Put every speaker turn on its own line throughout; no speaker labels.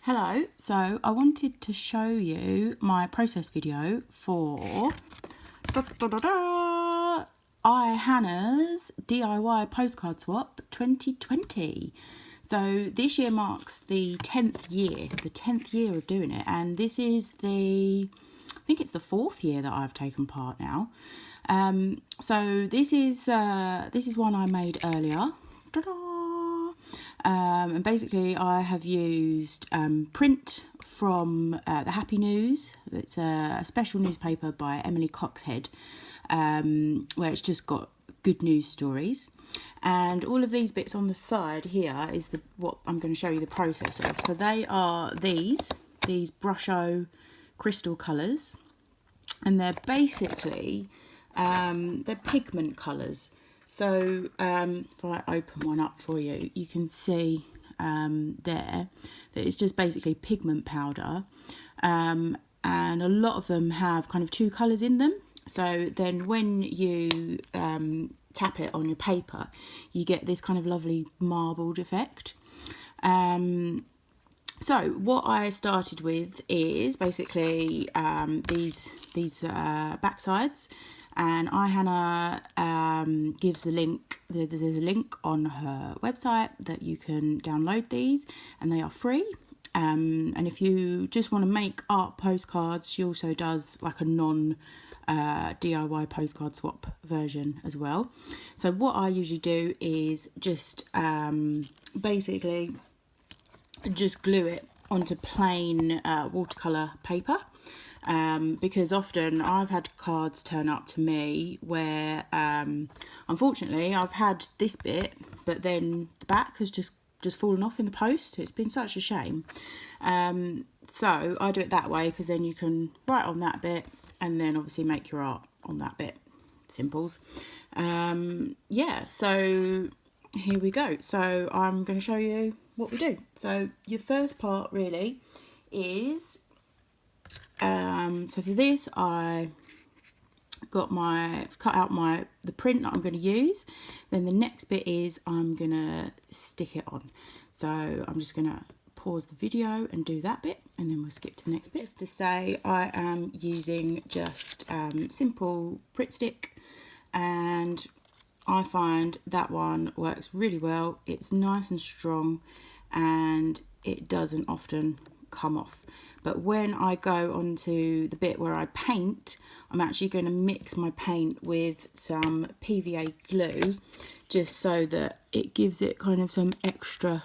Hello, so I wanted to show you my process video for Ihanna's DIY postcard swap 2020. So this year marks the 10th year of doing it, and this is I think it's the 4th year that I've taken part now. So this is one I made earlier. And basically I have used print from the Happy News. It's a special newspaper by Emily Coxhead, where it's just got good news stories. And all of these bits on the side here is what I'm going to show you the process of. So they are these Brusho Crystal Colours, and they're basically they're pigment colours. So if I open one up for you, you can see there that it's just basically pigment powder, and a lot of them have kind of two colours in them. So then when you tap it on your paper, you get this kind of lovely marbled effect. So what I started with is basically these backsides. And Ihanna gives the link, there's a link on her website that you can download these, and they are free. And if you just want to make art postcards, she also does like a DIY postcard swap version as well. So what I usually do is just basically just glue it onto plain watercolour paper. Because often I've had cards turn up to me where unfortunately I've had this bit, but then the back has just fallen off in the post. It's been such a shame. So I do it that way, because then you can write on that bit and then obviously make your art on that bit. Simples. Yeah, so here we go. So I'm going to show you what we do. So your first part really is so for this I got cut out the print that I'm going to use. Then the next bit is I'm going to stick it on. So I'm just going to pause the video and do that bit, and then we'll skip to the next bit. Just to say, I am using just simple Pritt stick, and I find that one works really well. It's nice and strong and it doesn't often come off. But when I go onto the bit where I paint, I'm actually going to mix my paint with some PVA glue, just so that it gives it kind of some extra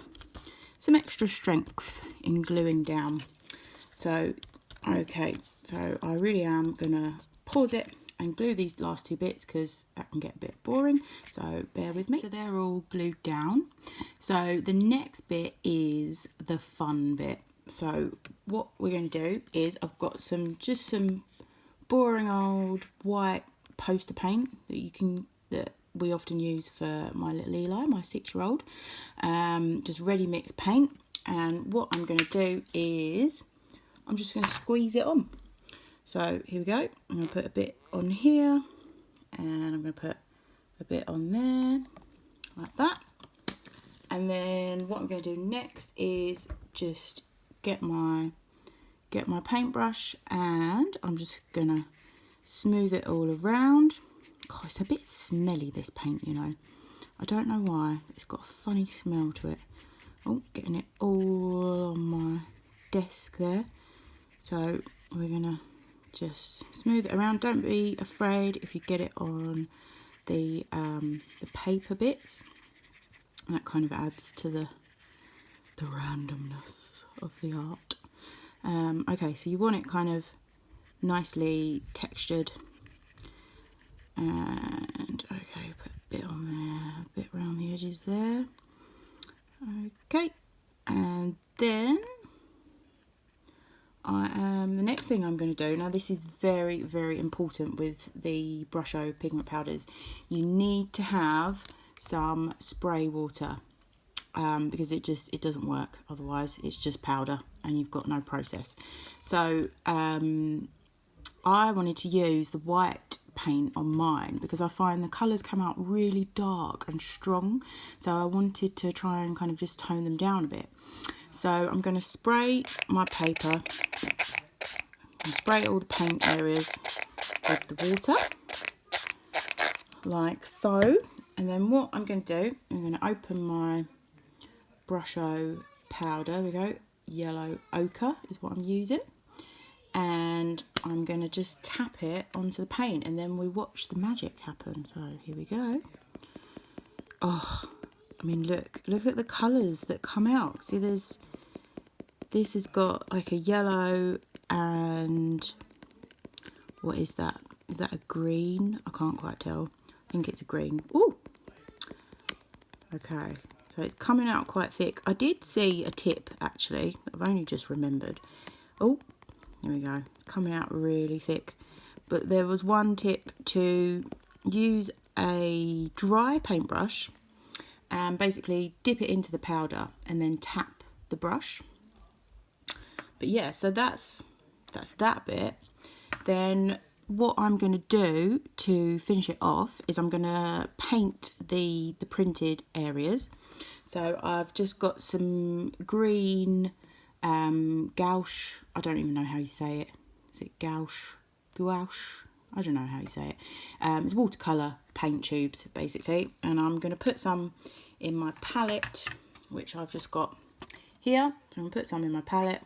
strength in gluing down. So okay, so I really am gonna pause it and glue these last two bits, because that can get a bit boring, so bear with me. So they're all glued down. So the next bit is the fun bit. So what we're going to do is, I've got just some boring old white poster paint that we often use for my little Eli, my 6-year-old. Just ready mixed paint. And what I'm going to do is I'm just going to squeeze it on. So here we go. I'm going to put a bit on here, and I'm going to put a bit on there like that. And then what I'm going to do next is just get my paintbrush, and I'm just gonna smooth it all around. God, it's a bit smelly, this paint, you know. I don't know why. It's got a funny smell to it. Oh, getting it all on my desk there. So we're gonna just smooth it around. Don't be afraid if you get it on the paper bits. That kind of adds to the randomness of the art. Okay, so you want it kind of nicely textured, and okay, put a bit on there, a bit around the edges there. Okay, and then the next thing I'm going to do, now this is very, very important with the Brusho pigment powders, you need to have some spray water. Because it doesn't work otherwise. It's just powder and you've got no process. So I wanted to use the white paint on mine because I find the colours come out really dark and strong. So I wanted to try and kind of just tone them down a bit. So I'm going to spray my paper and spray all the paint areas with the water, like so. And then what I'm going to do, I'm going to open my Brusho powder. There we go. Yellow ochre is what I'm using. And I'm going to just tap it onto the paint, and then we watch the magic happen. So here we go. Oh, I mean, look at the colours that come out. See, this has got like a yellow and what is that? Is that a green? I can't quite tell. I think it's a green. Ooh. Okay, so it's coming out quite thick. I did see a tip actually. I've only just remembered. Oh, there we go. It's coming out really thick. But there was one tip to use a dry paintbrush and basically dip it into the powder and then tap the brush. But yeah, so that's that bit. Then what I'm going to do to finish it off is I'm going to paint the printed areas. So I've just got some green gouache. I don't even know how you say it. Is it gouache? Gouache? I don't know how you say it. It's watercolour paint tubes basically, and I'm going to put some in my palette, which I've just got here. So I'm going to put some in my palette,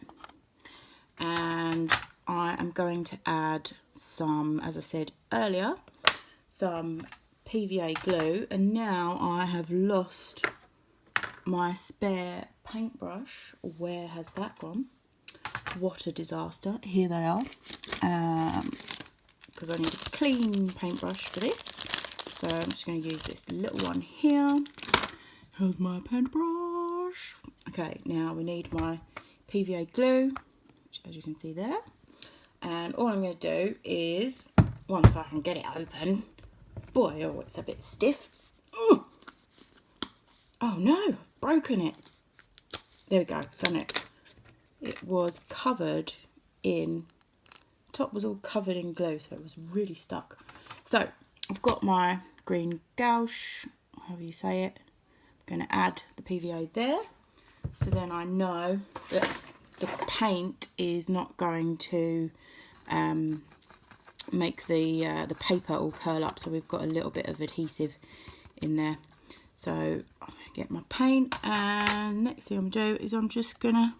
and I am going to add some, as I said earlier, some PVA glue. And now I have lost my spare paintbrush. Where has that gone? What a disaster. Here they are. Because I need a clean paintbrush for this. So I'm just going to use this little one here. Here's my paintbrush. Okay, now we need my PVA glue, which as you can see there. And all I'm going to do is, once I can get it open, boy, oh, it's a bit stiff. Ooh. Oh no, I've broken it. There we go, done it. It was covered in, top was all covered in glue, so it was really stuck. So I've got my green gouache, however you say it. I'm going to add the PVA there, so then I know that the paint is not going to make the paper all curl up, so we've got a little bit of adhesive in there. So I'm gonna get my paint, and next thing I'm gonna do is I'm just gonna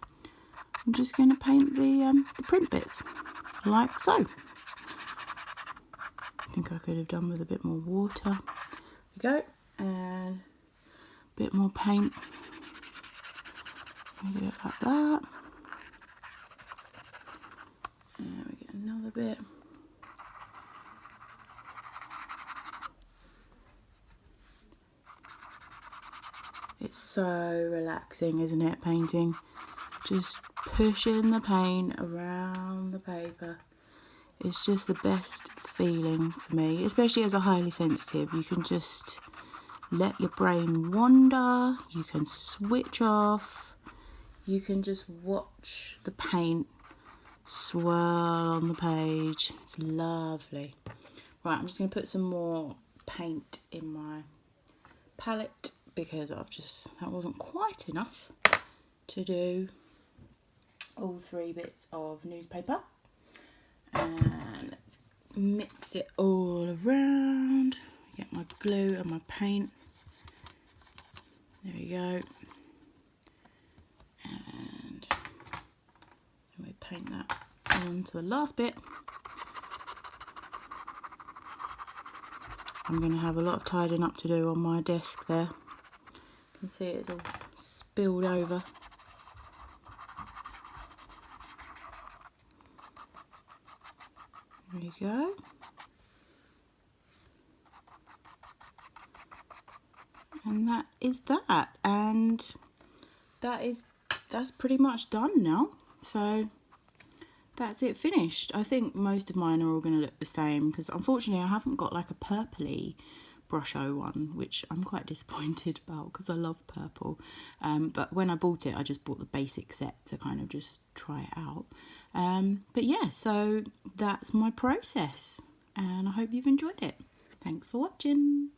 paint the print bits like so. I think I could have done with a bit more water. There we go, and a bit more paint. We do it like that. And we get another bit. It's so relaxing, isn't it, painting? Just pushing the paint around the paper. It's just the best feeling for me, especially as a highly sensitive. You can just let your brain wander, you can switch off, you can just watch the paint swirl on the page. It's lovely. Right, I'm just going to put some more paint in my palette, because that wasn't quite enough to do all 3 bits of newspaper. And let's mix it all around. Get my glue and my paint. There we go. And we paint that onto the last bit. I'm going to have a lot of tidying up to do on my desk there. You can see it's all spilled over. There you go. And that is that. And that's pretty much done now. So that's it finished. I think most of mine are all going to look the same, because unfortunately I haven't got like a purpley Brusho one, which I'm quite disappointed about because I love purple. But when I bought it, I just bought the basic set to kind of just try it out. But yeah, so that's my process, and I hope you've enjoyed it. Thanks for watching.